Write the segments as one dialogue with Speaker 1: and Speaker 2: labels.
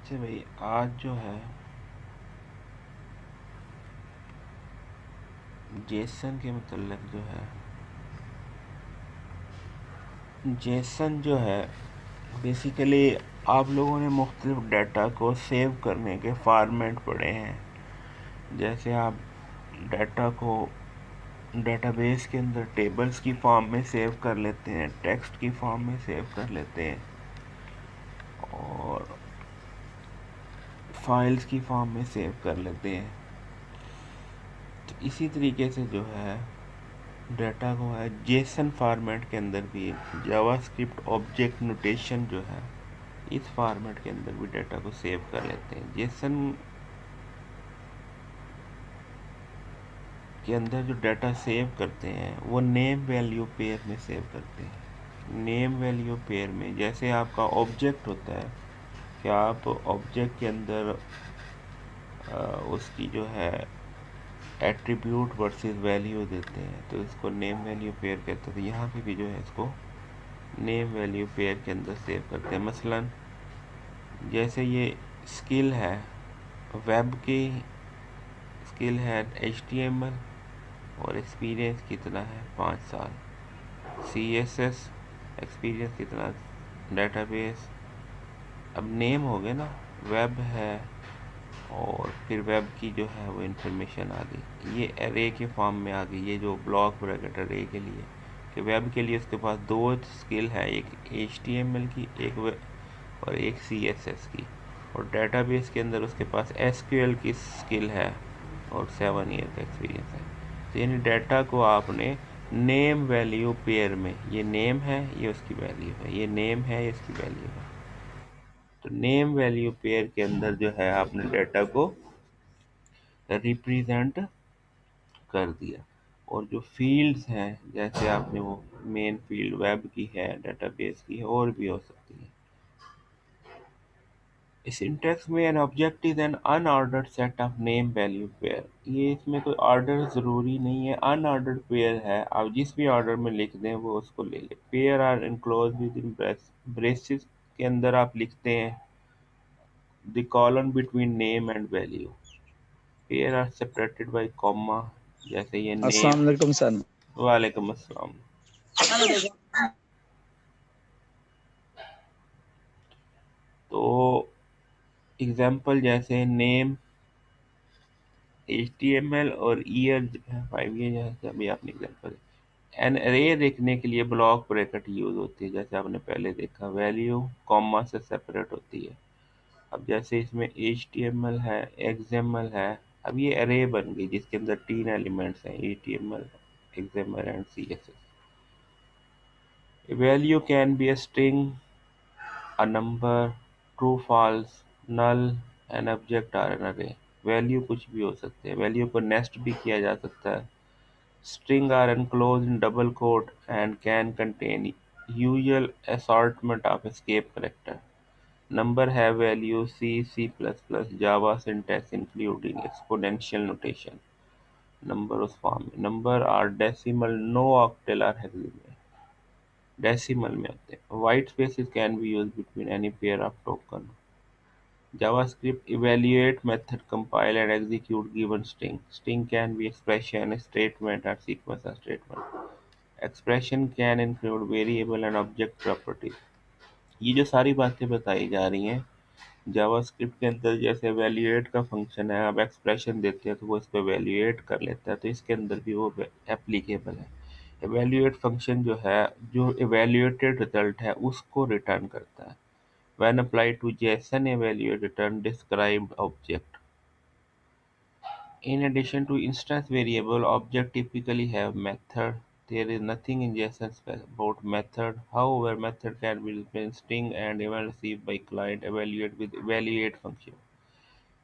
Speaker 1: अच्छा भाई, आज जो है जेसन के मतलब जेसन जो है बेसिकली आप लोगों ने मुख्तलिफ डाटा को सेव करने के फॉर्मेट पढ़े हैं। जैसे आप डाटा को डेटाबेस के अंदर टेबल्स की फॉर्म में सेव कर लेते हैं, टेक्स्ट की फॉर्म में सेव कर लेते हैं और फाइल्स की फॉर्म में सेव कर लेते हैं। तो इसी तरीके से जो है डाटा को है जेसन फॉर्मेट के अंदर भी जावास्क्रिप्ट ऑब्जेक्ट नोटेशन जो है इस फॉर्मेट के अंदर भी डाटा को सेव कर लेते हैं। जेसन के अंदर जो डाटा सेव करते हैं वो नेम वैल्यू पेयर में सेव करते हैं। नेम वैल्यू पेयर में जैसे आपका ऑब्जेक्ट होता है कि आप ऑब्जेक्ट के अंदर उसकी जो है एट्रीब्यूट वर्सेस वैल्यू देते हैं तो इसको नेम वैल्यू पेयर कहते हैं। तो यहाँ पे भी जो है इसको नेम वैल्यू पेयर के अंदर सेव करते हैं। मसलन जैसे ये स्किल है, वेब की स्किल है HTML और एक्सपीरियंस कितना है 5 साल। CSS एक्सपीरियंस कितना, डेटाबेस। अब नेम हो गए ना, वेब है और फिर वेब की जो है वो इंफॉर्मेशन आ गई, ये एरे के फॉर्म में आ गई। ये जो ब्लॉक ब्रैकेट एरे के लिए कि वेब के लिए उसके पास 2 स्किल है, एक HTML की एक और एक CSS की। और डेटाबेस के अंदर उसके पास SQL की स्किल है और 7 ईयर का एक्सपीरियंस है। तो यानी डाटा को आपने नेम वैल्यू पेयर में, ये नेम है ये उसकी वैल्यू है, ये नेम है ये उसकी वैल्यू है, तो नेम वैल्यू पेयर के अंदर जो है आपने डाटा को रिप्रेजेंट कर दिया। और जो फील्ड्स हैं जैसे आपने वो मेन फील्ड वेब की है, डेटाबेस की है और भी हो सकती है। सिंटैक्स में an object is an unordered set of name value pair. ये इसमें कोई ऑर्डर ज़रूरी नहीं है, अनऑर्डर्ड पेयर है, आप जिस भी ऑर्डर में लिख दें वो उसको ले लें। Pair are enclose within braces के अंदर आप लिखते हैं the colon between name and value. Pair are separated by comma, जैसे ये नेम।
Speaker 2: अस्सलाम वालेकुम सर।
Speaker 1: वालेकुम अस्सलाम। तो एग्जांपल जैसे नेम HTML और ईयर 5, ये जैसे अभी आपने एग्जांपल। एन अरे देखने के लिए ब्लॉक ब्रैकेट यूज होती है, जैसे आपने पहले देखा। वैल्यू कॉमा से सेपरेट होती है। अब जैसे इसमें HTML है, XML है। अब ये अरे बन गई जिसके अंदर 3 एलिमेंट्स हैं, HTML, XML and CSS। A value can be a string, a number, true, false, null, an object or an array। Value कुछ भी हो सकते हैं, वैल्यू को नेस्ट भी किया जा सकता है। String are enclosed in double quote and can contain usual assortment of escape character। Number have value C, C++, Java syntax including exponential notation। Number उस फॉर्म में, number are decimal, no octal or hexadecimal, decimal में होते हैं। White spaces can be used between any pair of token. JavaScript evaluate method compile and execute given string। String can be expression, statement or sequence of statement। Expression can include variable and object properties। ये जो सारी बातें बताई जा रही हैं JavaScript के अंदर, जैसे evaluate का फंक्शन है, आप एक्सप्रेशन देते हैं तो वो इसको evaluate कर लेता है, तो इसके अंदर भी वो एप्लीकेबल है। evaluate फंक्शन जो है, जो evaluated रिजल्ट है उसको रिटर्न करता है। When applied to JSON, evaluate return described object। In addition to instance variable, object typically have method। There is nothing in JSON about method. However, method can be written string and even received by client evaluate with evaluate function।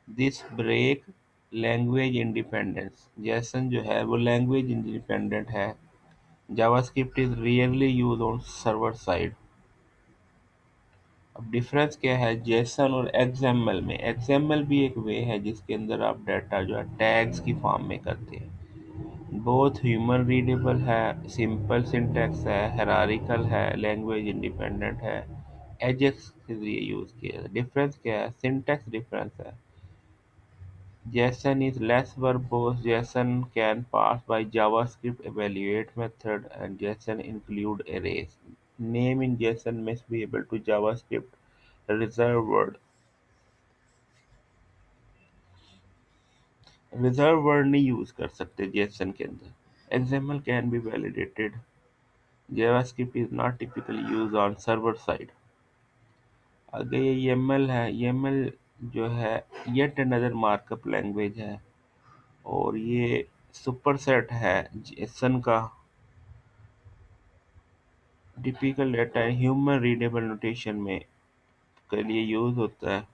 Speaker 1: This break language independence. JSON जो है वो language independent है। JavaScript is rarely use on server side. अब difference क्या है Jason और XML में? XML भी एक वे है जिसके अंदर आप डाटा जो है टैग्स की फॉर्म में करते हैं। बोथ ह्यूमन रीडेबल है, सिंपल सिंटैक्स है, हायरार्किकल है, लैंग्वेज इंडिपेंडेंट है। एजेक्स के जरिए यूज किया जाता है। डिफरेंस क्या है? सिंटैक्स डिफरेंस है। JSON is less verbose. JSON can pass by JavaScript evaluate method, and JSON include arrays. Name in JSON must be able to JavaScript reserved word. Reserved word नहीं use कर सकते JSON के अंदर. XML can be validated. JavaScript is not typically used on server side. आगे ये YAML है. YAML जो है yet another markup language है, और ये सुपरसेट है JSON का. Typical data human readable notation में के लिए यूज होता है.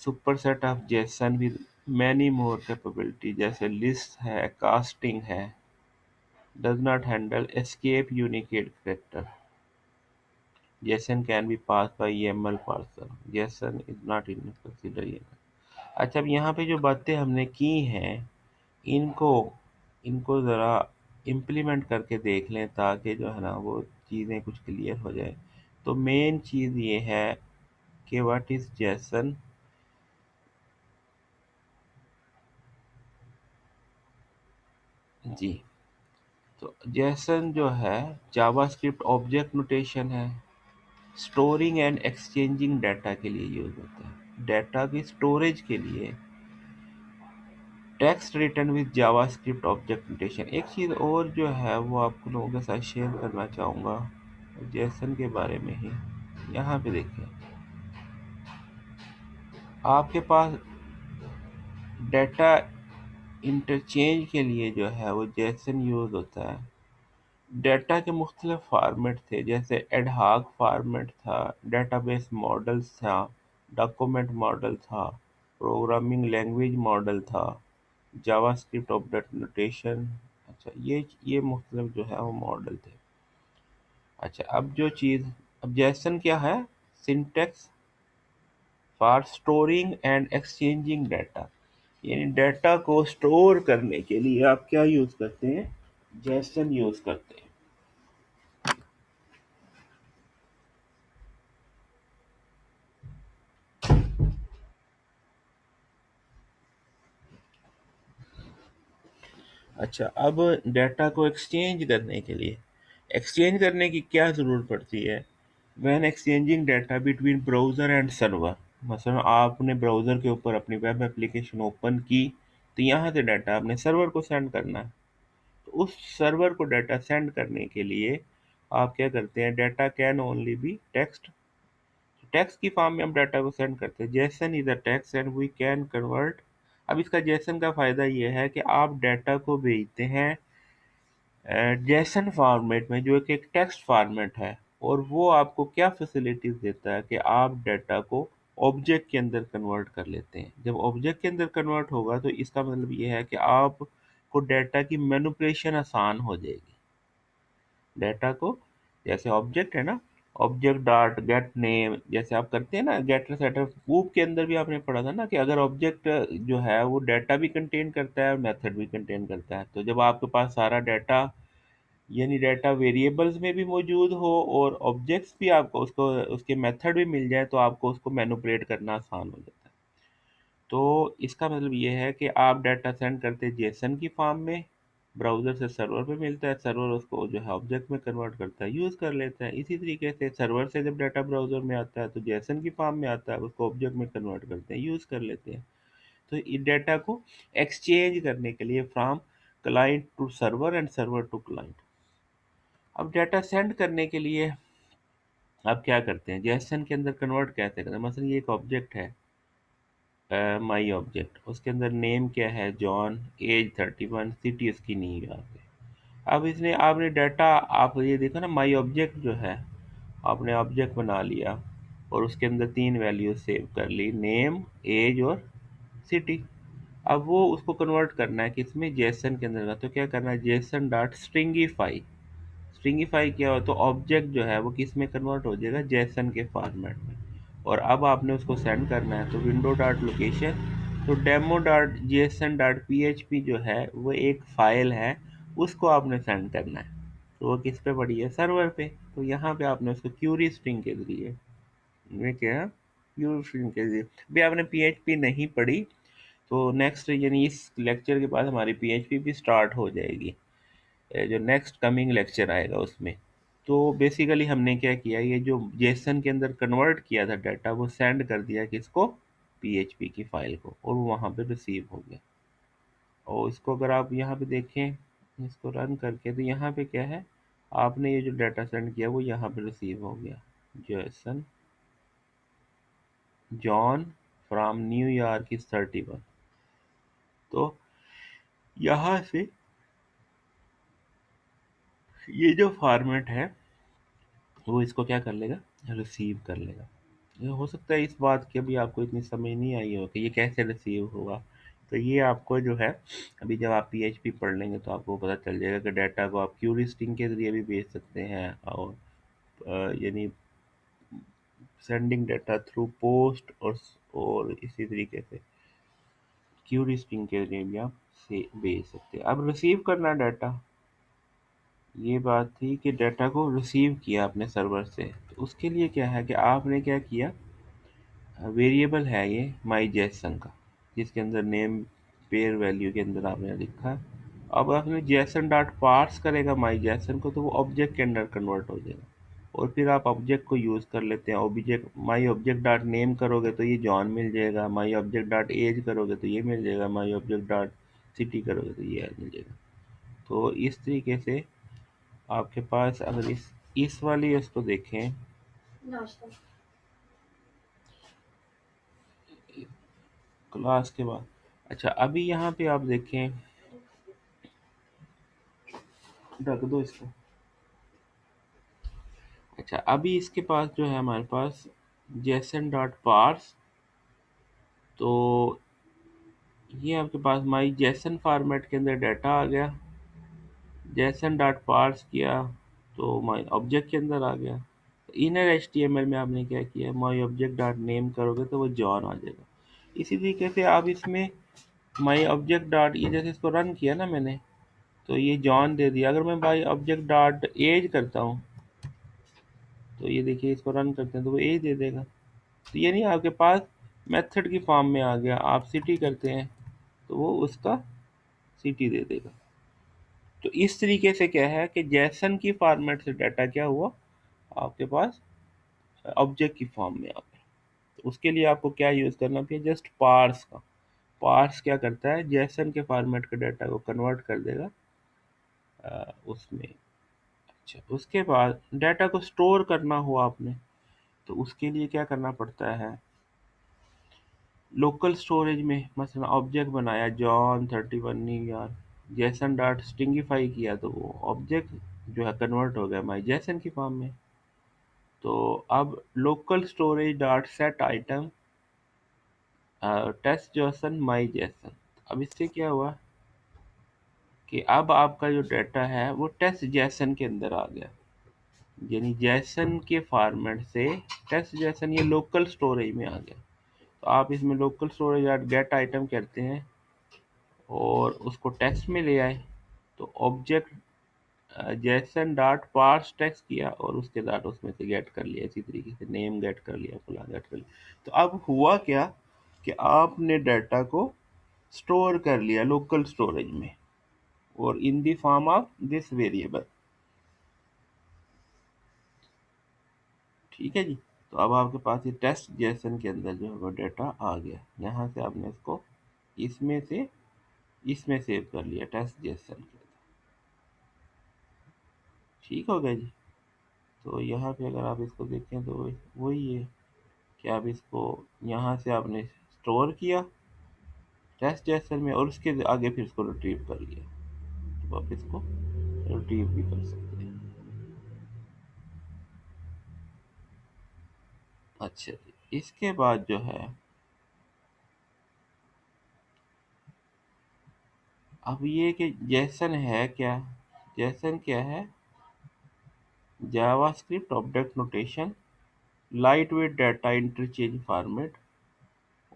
Speaker 1: Superset of JSON with many more capability, जैसे लिस्ट है, कास्टिंग है. Does not handle escape unicode character. JSON can be pass by ML parser. JSON is not in consider. अच्छा, अब यहाँ पे जो बातें हमने की हैं, इनको इनको ज़रा इम्प्लीमेंट करके देख लें, ताकि जो है ना वो चीज़ें कुछ क्लियर हो जाए. तो मेन चीज़ ये है कि व्हाट इज़ जेसन. जी, तो जेसन जो है जावास्क्रिप्ट ऑब्जेक्ट नोटेशन है. स्टोरिंग एंड एक्सचेंजिंग डाटा के लिए यूज होता है. डाटा की स्टोरेज के लिए. Text return with JavaScript object notation. एक चीज़ और जो है वो आपको लोगों के साथ शेयर करना चाहूँगा जेसन के बारे में ही. यहाँ पे देखिए, आपके पास डाटा इंटरचेंज के लिए जो है वो जेसन यूज होता है. डाटा के मुख्तलिफ फार्मेट थे, जैसे एडहॉक फार्मेट था, डेटाबेस मॉडल्स था, डॉक्यूमेंट मॉडल था, प्रोग्रामिंग लैंग्वेज मॉडल था, जावास्क्रिप्ट ऑब्जेक्ट नोटेशन. अच्छा, ये मुख्तलिफ जो है वो मॉडल थे. अच्छा, अब जेसन क्या है? Syntax for storing and exchanging data. यानी डाटा को स्टोर करने के लिए आप क्या यूज करते हैं? जेसन यूज करते हैं. अच्छा, अब डाटा को एक्सचेंज करने की क्या ज़रूरत पड़ती है? When exchanging data between browser and server. मसलन आपने ब्राउज़र के ऊपर अपनी वेब एप्लीकेशन ओपन की, तो यहाँ से डाटा आपने सर्वर को सेंड करना है. तो उस सर्वर को डाटा सेंड करने के लिए आप क्या करते हैं? Data can only be text. Text की फॉर्म में हम डाटा को सेंड करते हैं. JSON is a text and we can convert. अब इसका जेसन का फ़ायदा ये है कि आप डाटा को भेजते हैं जेसन फॉर्मेट में, जो कि एक टेक्स्ट फॉर्मेट है, और वो आपको क्या फैसिलिटीज देता है कि आप डाटा को ऑब्जेक्ट के अंदर कन्वर्ट कर लेते हैं. जब ऑब्जेक्ट के अंदर कन्वर्ट होगा तो इसका मतलब ये है कि आपको डाटा की मैनिपुलेशन आसान हो जाएगी. डाटा को, जैसे ऑब्जेक्ट है ना, ऑब्जेक्ट डॉट गेट नेम, जैसे आप करते हैं ना गेटर सेटर. कूब के अंदर भी आपने पढ़ा था ना कि अगर ऑब्जेक्ट जो है वो डाटा भी कंटेन करता है और मेथड भी कंटेन करता है. तो जब आपके पास सारा डाटा, यानी डाटा वेरिएबल्स में भी मौजूद हो और ऑब्जेक्ट्स भी आपको उसको उसके मेथड भी मिल जाए, तो आपको उसको मैनिपुलेट करना आसान हो जाता है. तो इसका मतलब ये है कि आप डाटा सेंड करते हैं जेसन की फॉर्म में, ब्राउज़र से सर्वर पे मिलता है, सर्वर उसको जो है ऑब्जेक्ट में कन्वर्ट करता है, यूज़ कर लेता है. इसी तरीके से सर्वर से जब डाटा ब्राउज़र में आता है तो जेसन की फॉर्म में आता है, उसको ऑब्जेक्ट में कन्वर्ट करते हैं, यूज़ कर लेते हैं. तो इस डाटा को एक्सचेंज करने के लिए from client to server and server to client. अब डाटा सेंड करने के लिए आप क्या करते हैं? जेसन के अंदर कन्वर्ट कैसे करते हैं? मसलन ये एक ऑब्जेक्ट है, माई ऑब्जेक्ट. उसके अंदर नेम क्या है? जॉन. एज 31. सिटी उसकी न्यूयॉर्क है. अब इसने आपने डाटा, आप ये देखो ना, माई ऑब्जेक्ट जो है आपने ऑब्जेक्ट बना लिया और उसके अंदर 3 वैल्यू सेव कर ली, नेम, एज और सिटी. अब वो उसको कन्वर्ट करना है किसमें? जेसन के अंदर. तो क्या करना है? Jason dot stringify. स्ट्रिंगीफाई किया हो तो ऑब्जेक्ट जो है वो किस में कन्वर्ट हो जाएगा? जेसन के फॉर्मेट में. और अब आपने उसको सेंड करना है, तो विंडो डॉट लोकेशन, तो demo dot JSON dot P H P जो है वो एक फाइल है, उसको आपने सेंड करना है. तो वो किस पे पड़ी है? सर्वर पे. तो यहाँ पे आपने उसको क्यूरी स्ट्रिंग के जरिए ये क्या है, प्योर स्ट्रिंग के लिए भी आपने पीएचपी नहीं पढ़ी तो नेक्स्ट यानी इस लेक्चर के बाद हमारी पीएचपी भी स्टार्ट हो जाएगी, जो नेक्स्ट कमिंग लेक्चर आएगा उसमें। तो बेसिकली हमने क्या किया, ये जो जेसन के अंदर कन्वर्ट किया था डाटा वो सेंड कर दिया किसको, पीएचपी की फाइल को, और वो वहाँ पे रिसीव हो गया। और इसको अगर आप यहाँ पे देखें, इसको रन करके, तो यहाँ पे क्या है, आपने ये जो डाटा सेंड किया वो यहाँ पे रिसीव हो गया, Jason John from New York is 31। तो यहाँ से ये जो फॉर्मेट है वो इसको क्या कर लेगा, रिसीव कर लेगा। ये हो सकता है इस बात की अभी आपको इतनी समझ नहीं आई हो कि ये कैसे रिसीव होगा। तो ये आपको जो है, अभी जब आप पीएचपी पढ़ लेंगे तो आपको पता चल जाएगा कि डाटा को आप क्यूरी स्ट्रिंग के ज़रिए भी भेज सकते हैं, और यानी सेंडिंग डाटा थ्रू पोस्ट, और इसी तरीके से क्यूरी स्ट्रिंग के जरिए भी आप से भेज सकते हैं। अब रिसीव करना डाटा, ये बात थी कि डाटा को रिसीव किया आपने सर्वर से, तो उसके लिए क्या है कि आपने क्या किया, वेरिएबल है ये माई जेसन का, जिसके अंदर नेम पेयर वैल्यू के अंदर आपने लिखा। अब आपने जेसन डॉट पार्स करेगा माई जेसन को, तो वो ऑब्जेक्ट के अंदर कन्वर्ट हो जाएगा, और फिर आप ऑब्जेक्ट को यूज़ कर लेते हैं। ऑब्जेक्ट माई ऑब्जेक्ट डॉट नेम करोगे तो ये जॉन मिल जाएगा, माई ऑब्जेक्ट डॉट एज करोगे तो ये मिल जाएगा, माई ऑब्जेक्ट डॉट सिटी करोगे तो ये मिल जाएगा। तो इस तरीके से आपके पास, अगर इस वाली इसको देखें, क्लास के बाद, अच्छा अभी यहाँ पे आप देखें, रख दो इसको। अच्छा अभी इसके पास जो है हमारे पास जेसन डॉट पार्स, तो ये आपके पास माई जेसन फॉर्मेट के अंदर डाटा आ गया, जेसन डॉट पार्स किया तो माई ऑब्जेक्ट के अंदर आ गया। इनर एचटीएमएल में आपने क्या किया, माई ऑब्जेक्ट डॉट नेम करोगे तो वो जॉन आ जाएगा। इसी तरीके से आप इसमें माई ऑब्जेक्ट डॉट, ये जैसे इसको रन किया ना मैंने, तो ये जॉन दे दिया। अगर मैं माई ऑब्जेक्ट डॉट एज करता हूँ, तो ये देखिए इसको रन करते हैं तो वो एज दे देगा। तो यानी आपके पास मेथड की फॉर्म में आ गया। आप सिटी करते हैं तो वो उसका सिटी दे देगा। तो इस तरीके से क्या है कि जैसन की फॉर्मेट से डाटा क्या हुआ, आपके पास ऑब्जेक्ट की फॉर्म में आ गया। तो उसके लिए आपको क्या यूज़ करना चाहिए, जस्ट पार्स का। पार्स क्या करता है, जैसन के फॉर्मेट के डाटा को कन्वर्ट कर देगा उसमें। अच्छा उसके बाद डाटा को स्टोर करना हो आपने, तो उसके लिए क्या करना पड़ता है, लोकल स्टोरेज में मसलन ऑब्जेक्ट बनाया John 31 New York, Jason dot stringify किया तो वो ऑब्जेक्ट जो है कन्वर्ट हो गया माई जेसन की फॉर्म में। तो अब local storage dot set item test JSON my JSON, अब इससे क्या हुआ कि अब आपका जो डाटा है वो टेस्ट जेसन के अंदर आ गया, यानी जेसन के फॉर्मेट से टेस्ट जेसन ये लोकल स्टोरेज में आ गया। तो आप इसमें local storage dot get item करते हैं और उसको टेक्स्ट में ले आए, तो object JSON dot parse text किया और उसके बाद उसमें से गेट कर लिया, इसी तरीके से नेम गेट कर लिया, फला गेट कर लिया। तो अब हुआ क्या कि आपने डाटा को स्टोर कर लिया लोकल स्टोरेज में, और in the form of this variable. ठीक है जी। तो अब आपके पास ये टेस्ट जेसन के अंदर जो है वो डाटा आ गया, यहाँ से आपने इसको इसमें से इसमें सेव कर लिया टेस्ट जेसन के अंदर। ठीक हो गया जी। तो यहाँ पे अगर आप इसको देखें तो वही है कि आप इसको यहाँ से आपने स्टोर किया टेस्ट जेसन में, और उसके आगे फिर इसको रिट्रीव कर लिया, तो आप इसको रिट्रीव भी कर सकते हैं। अच्छा जी, इसके बाद जो है, अब ये कि जेसन है क्या, जेसन क्या है, JavaScript object notation, light weight data interchange format,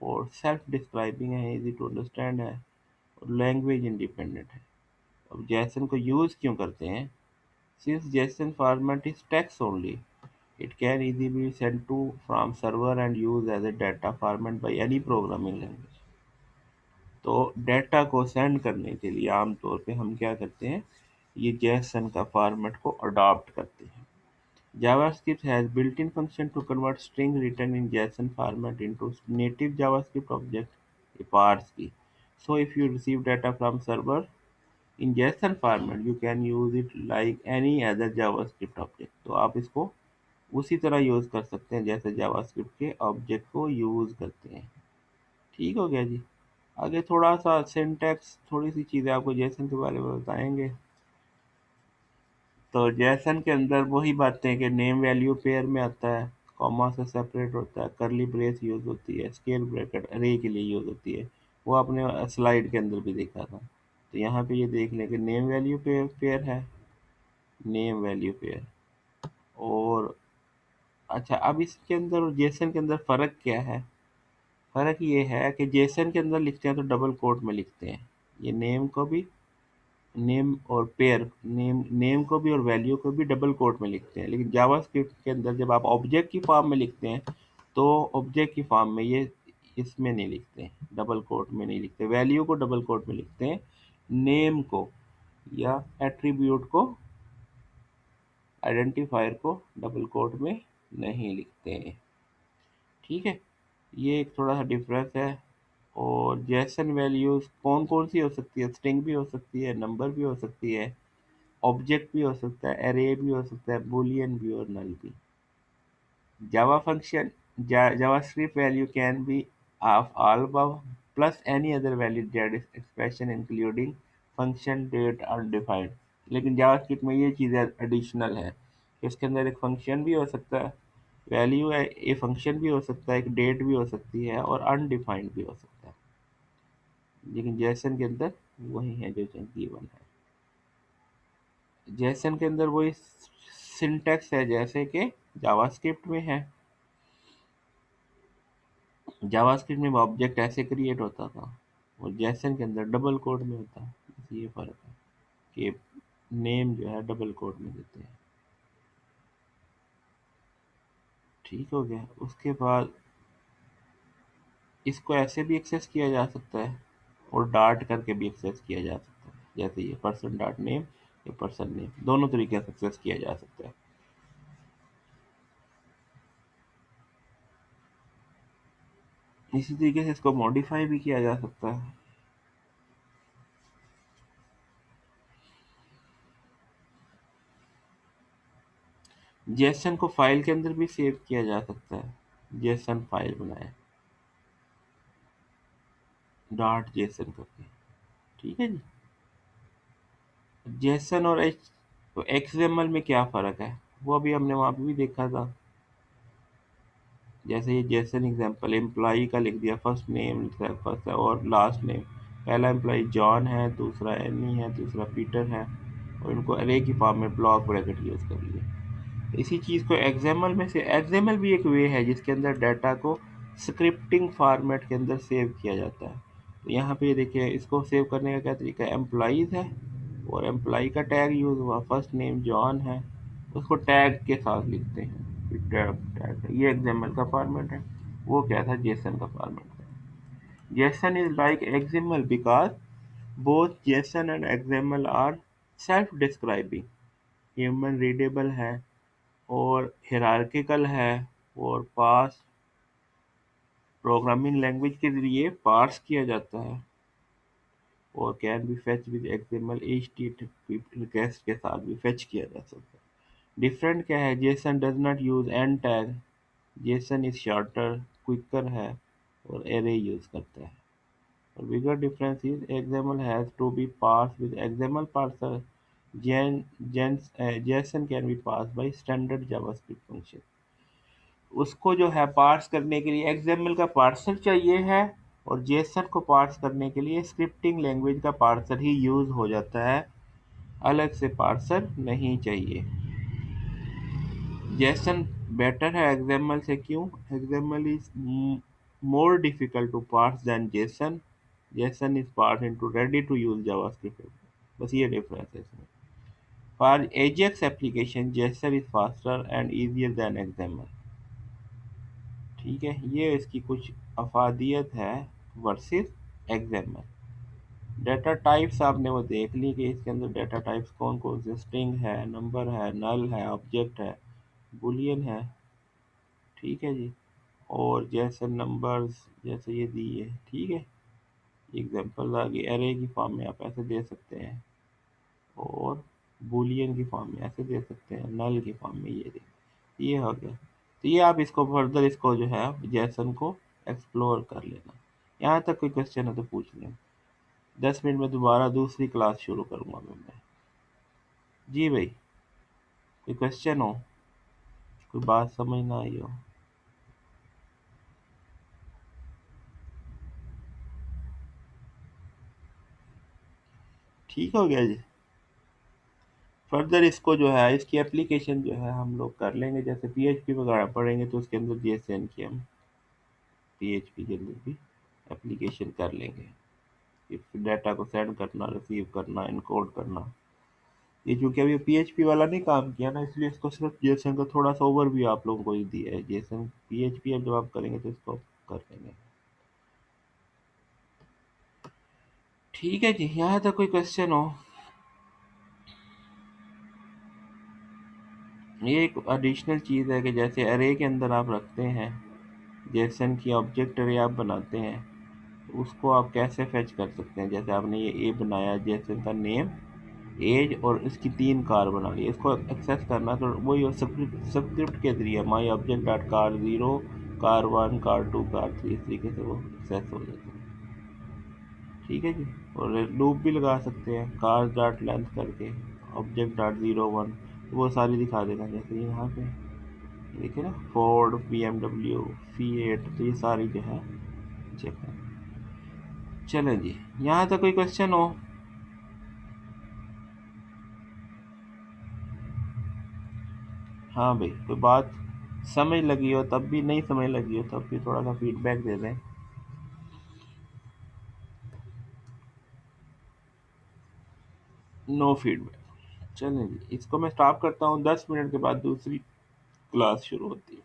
Speaker 1: और सेल्फ डिस्क्राइबिंग है, इजी टू अंडरस्टैंड है, और लैंग्वेज इंडिपेंडेंट है। अब जेसन को यूज़ क्यों करते हैं, since JSON format is text only, It can easily be sent to from server and used as a data format by any programming language. तो data को सेंड करने के लिए आमतौर पे हम क्या करते हैं, ये जेसन का फॉर्मेट को अडॉप्ट करते हैं. JavaScript has built-in function to convert string written in JSON format into native JavaScript object, a parse key. So if you receive data from server in JSON format, you can use it like any other JavaScript object. तो आप इसको उसी तरह use कर सकते हैं जैसे JavaScript के ऑब्जेक्ट को यूज करते हैं. ठीक हो गया जी. आगे थोड़ा सा सिंटैक्स, थोड़ी सी चीजें आपको जेसन के बारे में बताएंगे. तो जेसन के अंदर वही बातें कि नेम वैल्यू पेयर में आता है, कॉमा से सेपरेट होता है, करली ब्रेस यूज होती है, स्केल ब्रैकेट अरे के लिए यूज होती है. वो आपने स्लाइड के अंदर भी देखा था. तो यहाँ पे ये देख लें कि नेम वैल्यू पेयर पेयर है, नेम वैल्यू पेयर. और अच्छा, अब इसके अंदर और जेसन के अंदर फ़र्क क्या है? फ़र्क ये है कि जेसन के अंदर लिखते हैं तो डबल कोट में लिखते हैं. ये नेम को भी, नेम और पेयर, नेम नेम को भी और वैल्यू को भी डबल कोट में लिखते हैं. लेकिन जावास्क्रिप्ट के अंदर जब आप ऑब्जेक्ट की फॉर्म में लिखते हैं तो ऑब्जेक्ट की फॉर्म में ये इसमें नहीं लिखते हैं, डबल कोट में नहीं लिखते. वैल्यू को डबल कोट में लिखते हैं, नेम को या एट्रीब्यूट को, आइडेंटिफायर को डबल कोट में नहीं लिखते हैं. ठीक है, ये एक थोड़ा सा डिफरेंस है. और जेसन वैल्यूज कौन कौन सी हो सकती है? स्ट्रिंग भी हो सकती है, नंबर भी हो सकती है, ऑब्जेक्ट भी हो सकता है, एरे भी हो सकता है, बूलियन भी और नल भी. Java function, JavaScript value can be of all above plus any other valid that is expression including function date undefined. लेकिन जावास्क्रिप्ट में ये चीज़ें एडिशनल है कि इसके अंदर एक फंक्शन भी हो सकता है, वैल्यू है, ए फंक्शन भी हो सकता है, एक डेट भी हो सकती है और अनडिफाइंड भी हो सकता है. लेकिन जेसन के अंदर वही है जो गिवन है. जेसन के अंदर वही सिंटैक्स है जैसे कि जावास्क्रिप्ट में है. जावास्क्रिप्ट में ऑब्जेक्ट ऐसे क्रिएट होता था और जेसन के अंदर डबल कोड में होता है. बस ये फर्क है कि नेम जो है डबल कोड में देते हैं. ठीक हो गया. उसके बाद इसको ऐसे भी एक्सेस किया जा सकता है और डार्ट करके भी एक्सेस किया जा सकता है. जैसे ये पर्सन डॉट नेम या पर्सन नेम, दोनों तरीके से एक्सेस किया जा सकता है. इसी तरीके से इसको मॉडिफाई भी किया जा सकता है. जेसन को फाइल के अंदर भी सेव किया जा सकता है. जेसन फाइल बनाए डॉट जेसन करके. ठीक है जी. जेसन और एक्सएमएल में क्या फ़र्क है वो अभी हमने वहाँ पे भी देखा था. जैसे ये जेसन एग्जांपल, एम्प्लॉई का लिख दिया, फर्स्ट नेम लिखा है, फर्स्ट और लास्ट नेम. पहला एम्प्लॉई जॉन है, दूसरा एनी है, तीसरा पीटर है, और इनको अरे की फॉर्म में ब्लॉक ब्रैकेट यूज़ कर लिए. इसी चीज़ को एक्सएमएल में से, एक्सएमएल भी एक वे है जिसके अंदर डाटा को स्क्रिप्टिंग फॉर्मेट के अंदर सेव किया जाता है. तो यहाँ पे ये देखिए, इसको सेव करने का क्या तरीका है. एम्प्लॉइज़ है और एम्प्लॉई का टैग यूज़ हुआ, फर्स्ट नेम जॉन है, उसको टैग के साथ लिखते हैं. फिर टैग टैग ये एक्सएमएल का फॉर्मेट है. वो क्या था, जेसन का फॉर्मेट था. JSON is like XML because both JSON and XML are self describing, human readable है और हिरार्किकल है और पार्स प्रोग्रामिंग लैंग्वेज के ज़रिए पार्स किया जाता है और can be fetch with XML HTTP request के साथ भी फेच किया जा सकता है. डिफरेंट क्या है, JSON does not use end tag, JSON is shorter, quicker है और एरे यूज करता है. और bigger difference is XML has to be parse with XML parser. JSON can be pass by standard JavaScript function. उसको जो है parse करने के लिए एक्सएमएल का पार्सर चाहिए है और जेसन को पार्स करने के लिए स्क्रिप्टिंग लैंग्वेज का पार्सर ही यूज हो जाता है, अलग से पार्सर नहीं चाहिए. जेसन बेटर है एक्सएमएल से. क्यों? XML is more difficult to parse than JSON. JSON is parse into ready to use JavaScript. बस ये डिफरेंस है इसमें. For AJAX application JSON is faster and easier than XML. ठीक है, ये इसकी कुछ अफादियत है वर्सेस एक्जामल। डेटा टाइप्स आपने वो देख ली कि इसके अंदर डेटा टाइप्स कौन कौन से, स्ट्रिंग है, नंबर है, नल है, ऑब्जेक्ट है, बुलियन है। ठीक है जी। और जैसे नंबर्स जैसे ये दिए, ठीक है, एग्जाम्पल आगे एरे की फॉर्म में आप ऐसे दे सकते हैं, और बुलियन की फॉर्म में ऐसे दे सकते हैं, नल की फॉर्म में ये हो गया। तो ये आप इसको फर्दर इसको जो है जैसन को एक्सप्लोर कर लेना। यहाँ तक कोई क्वेश्चन है तो पूछ लें। 10 मिनट में दोबारा दूसरी क्लास शुरू करूँगा मैं। जी भाई, कोई क्वेश्चन हो, कोई बात समझ ना आई हो? ठीक हो गया जी। फर्दर इसको जो है इसकी एप्लीकेशन जो है हम लोग कर लेंगे, जैसे पीएचपी वगैरह पढ़ेंगे तो उसके अंदर जेएसएन की हम पीएचपी के अंदर भी एप्लीकेशन कर लेंगे। इस डाटा को सेंड करना, रिसीव करना, इनकोड करना। ये चूंकि अभी पीएचपी वाला नहीं काम किया ना, इसलिए इसको सिर्फ जेएसएन का थोड़ा सा ओवरव्यू आप लोगों को ही दिया है। जेएसएन पीएचपी अब जब आप करेंगे तो इसको कर लेंगे। ठीक है जी, यहाँ तक कोई क्वेश्चन हो? ये एक एडिशनल चीज़ है कि जैसे अरे के अंदर आप रखते हैं, जेसन की ऑब्जेक्ट अरे आप बनाते हैं, तो उसको आप कैसे फेच कर सकते हैं। जैसे आपने ये ए बनाया, जेसन का नेम, एज और इसकी 3 कार बना ली, इसको एक्सेस करना तो वही सबस्क्रिप्ट के जरिए my object dot car 0, car 1, car 2, car 3, इस तरीके से वो एक्सेस हो जाता है। ठीक है जी। और लूप भी लगा सकते हैं, कार डॉट लेंथ करके ऑब्जेक्ट डॉट 0, 1, वो सारी दिखा देगा। जैसे यहाँ पे देखिए ना, फोर्ड, BMW, Fiat, तो ये सारी जो है चेक है। चलें जी, यहाँ तक कोई क्वेश्चन हो? हाँ भाई, कोई बात समझ लगी हो तब भी, नहीं समझ लगी हो तब भी थोड़ा सा फीडबैक दे दें। No feedback. चलें जी, इसको मैं स्टॉप करता हूँ। 10 मिनट के बाद दूसरी क्लास शुरू होती है।